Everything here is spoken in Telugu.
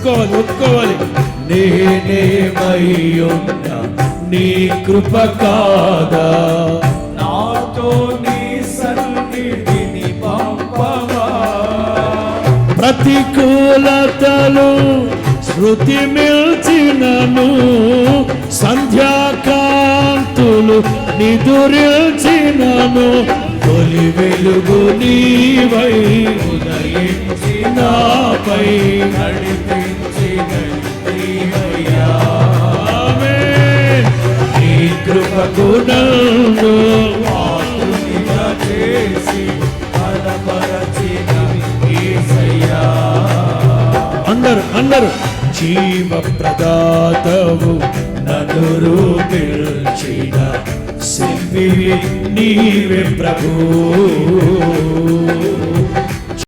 ఒప్పుకోవాలి. నేనేమయ్యున్నా నీ కృప కాదా, నాతో నీ సన్నిధిని పంపవా. ప్రతికూలతలు శృతి మిల్చినను, సంధ్యాకాంతులు నిదురిల్చినను, తొలి వెలుగు నీవై ఉదయించి నాపై నడిపించిన నీవయ్యా. ఆమేన్. నీ కృపకు నన్ను పాత్రునిగా చేసి బలపరచిన యేసయ్యా. అందరు జీవ ప్రదాతవు నన్ను రూపిల్చిన శిల్పివి నీవే ప్రభు.